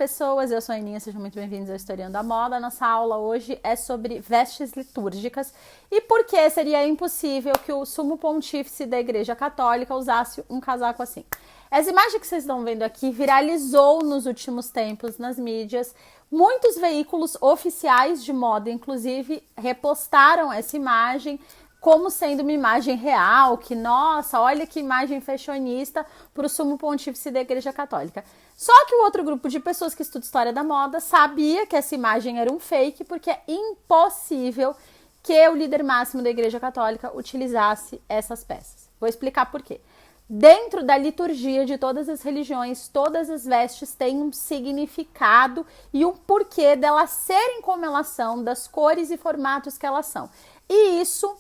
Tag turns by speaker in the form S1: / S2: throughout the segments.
S1: pessoas, eu sou a Aninha, sejam muito bem-vindos ao Historiando a Moda. Nossa aula hoje é sobre vestes litúrgicas e por que seria impossível que o sumo pontífice da Igreja Católica usasse um casaco assim. Essa imagem que vocês estão vendo aqui viralizou nos últimos tempos nas mídias. Muitos veículos oficiais de moda, inclusive, repostaram essa imagem como sendo uma imagem real, que, nossa, olha que imagem fashionista para o sumo pontífice da Igreja Católica. Só que o outro grupo de pessoas que estuda história da moda sabia que essa imagem era um fake, porque é impossível que o líder máximo da Igreja Católica utilizasse essas peças. Vou explicar por quê. Dentro da liturgia de todas as religiões, todas as vestes têm um significado e um porquê delas serem como elas são, das cores e formatos que elas são. E isso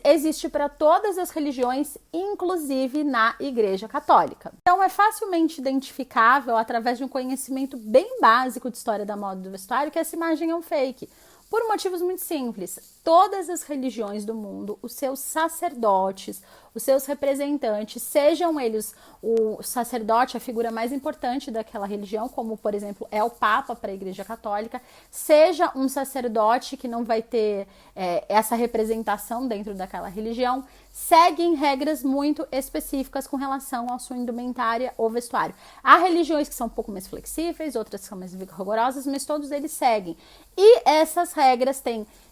S1: existe para todas as religiões, inclusive na Igreja Católica. Então é facilmente identificável através de um conhecimento bem básico de história da moda e do vestuário que essa imagem é um fake. Por motivos muito simples, todas as religiões do mundo, os seus sacerdotes, os seus representantes, sejam eles o sacerdote, a figura mais importante daquela religião, como por exemplo é o Papa para a Igreja Católica, seja um sacerdote que não vai ter essa representação dentro daquela religião, seguem regras muito específicas com relação à sua indumentária ou vestuário. Há religiões que são um pouco mais flexíveis, outras que são mais rigorosas, mas todos eles seguem. E essas regras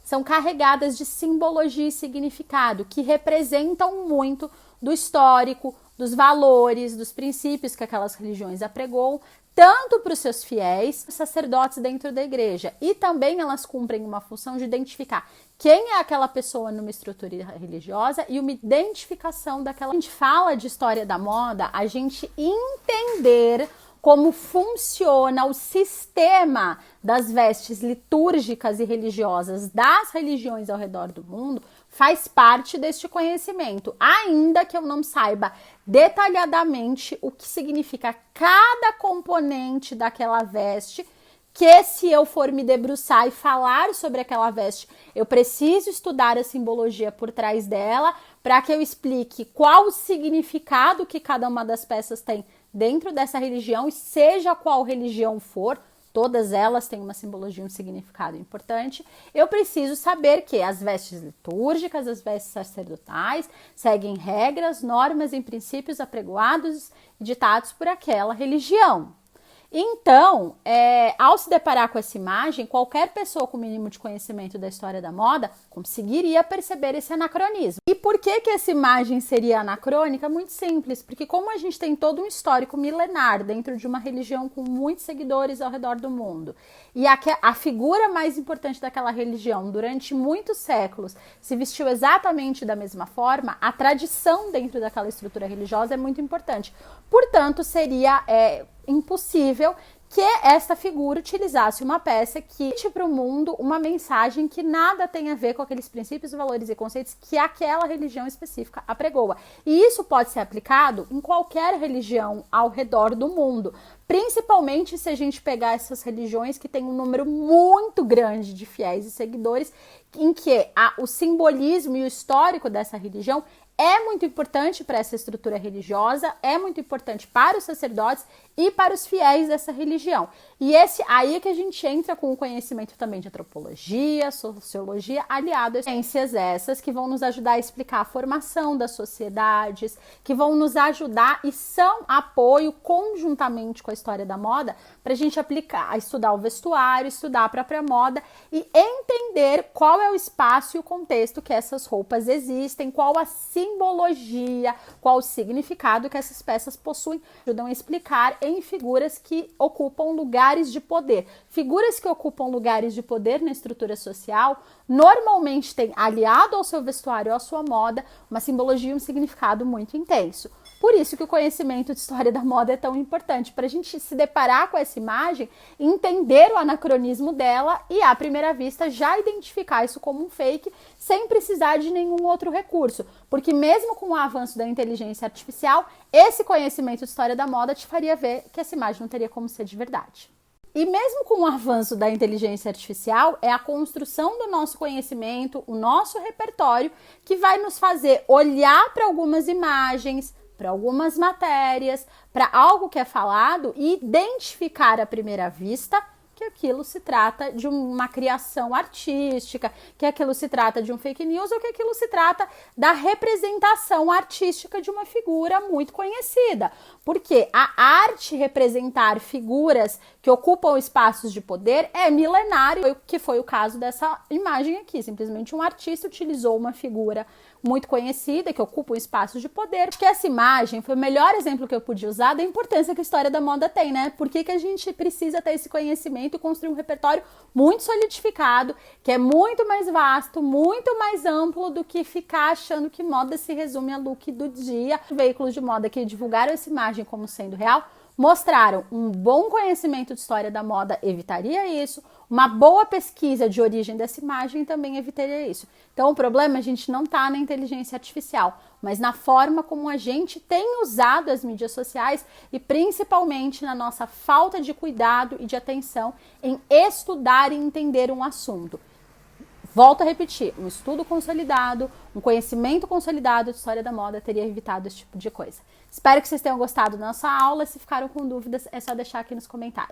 S1: são carregadas de simbologia e significado, que representam muito do histórico, dos valores, dos princípios que aquelas religiões apregoam, tanto para os seus fiéis, sacerdotes dentro da igreja. E também elas cumprem uma função de identificar quem é aquela pessoa numa estrutura religiosa e uma identificação daquela. A gente fala de história da moda, a gente entender como funciona o sistema das vestes litúrgicas e religiosas das religiões ao redor do mundo faz parte deste conhecimento, ainda que eu não saiba detalhadamente o que significa cada componente daquela veste, que se eu for me debruçar e falar sobre aquela veste, eu preciso estudar a simbologia por trás dela para que eu explique qual o significado que cada uma das peças tem dentro dessa religião, e seja qual religião for, todas elas têm uma simbologia, um significado importante. Eu preciso saber que as vestes litúrgicas, as vestes sacerdotais, seguem regras, normas e princípios apregoados e ditados por aquela religião. Então, ao se deparar com essa imagem, qualquer pessoa com o mínimo de conhecimento da história da moda conseguiria perceber esse anacronismo. E por que essa imagem seria anacrônica? Muito simples, porque como a gente tem todo um histórico milenar dentro de uma religião com muitos seguidores ao redor do mundo, e a figura mais importante daquela religião durante muitos séculos se vestiu exatamente da mesma forma, a tradição dentro daquela estrutura religiosa é muito importante. Portanto, seria impossível que esta figura utilizasse uma peça que dite para o mundo uma mensagem que nada tem a ver com aqueles princípios, valores e conceitos que aquela religião específica apregoa. E isso pode ser aplicado em qualquer religião ao redor do mundo, principalmente se a gente pegar essas religiões que têm um número muito grande de fiéis e seguidores, em que o simbolismo e o histórico dessa religião é muito importante para essa estrutura religiosa, é muito importante para os sacerdotes e para os fiéis dessa religião. E aí é que a gente entra com o conhecimento também de antropologia, sociologia, aliado a ciências essas que vão nos ajudar a explicar a formação das sociedades, que vão nos ajudar e são apoio conjuntamente com a história da moda para a gente aplicar, estudar o vestuário, estudar a própria moda e entender qual é o espaço e o contexto que essas roupas existem, qual a simbologia, qual o significado que essas peças possuem, ajudam a explicar em figuras que ocupam lugares de poder. Figuras que ocupam lugares de poder na estrutura social normalmente têm, aliado ao seu vestuário ou à sua moda, uma simbologia e um significado muito intenso. Por isso que o conhecimento de história da moda é tão importante, para a gente se deparar com essa imagem, entender o anacronismo dela e, à primeira vista, já identificar isso como um fake, sem precisar de nenhum outro recurso. Porque mesmo com o avanço da inteligência artificial, esse conhecimento de história da moda te faria ver que essa imagem não teria como ser de verdade. E mesmo com o avanço da inteligência artificial, é a construção do nosso conhecimento, o nosso repertório, que vai nos fazer olhar para algumas imagens, para algumas matérias, para algo que é falado e identificar à primeira vista que aquilo se trata de uma criação artística, que aquilo se trata de um fake news ou que aquilo se trata da representação artística de uma figura muito conhecida. Porque a arte representar figuras que ocupam espaços de poder é milenário, que foi o caso dessa imagem aqui. Simplesmente um artista utilizou uma figura muito conhecida, que ocupa um espaço de poder, porque essa imagem foi o melhor exemplo que eu podia usar da importância que a história da moda tem, né? Por que a gente precisa ter esse conhecimento e construir um repertório muito solidificado, que é muito mais vasto, muito mais amplo do que ficar achando que moda se resume a look do dia. Veículos de moda que divulgaram essa imagem como sendo real mostraram um bom conhecimento de história da moda, evitaria isso. Uma boa pesquisa de origem dessa imagem também evitaria isso. Então o problema a gente não está na inteligência artificial, mas na forma como a gente tem usado as mídias sociais e principalmente na nossa falta de cuidado e de atenção em estudar e entender um assunto. Volto a repetir, um estudo consolidado, um conhecimento consolidado de história da moda teria evitado esse tipo de coisa. Espero que vocês tenham gostado da nossa aula. Se ficaram com dúvidas, é só deixar aqui nos comentários.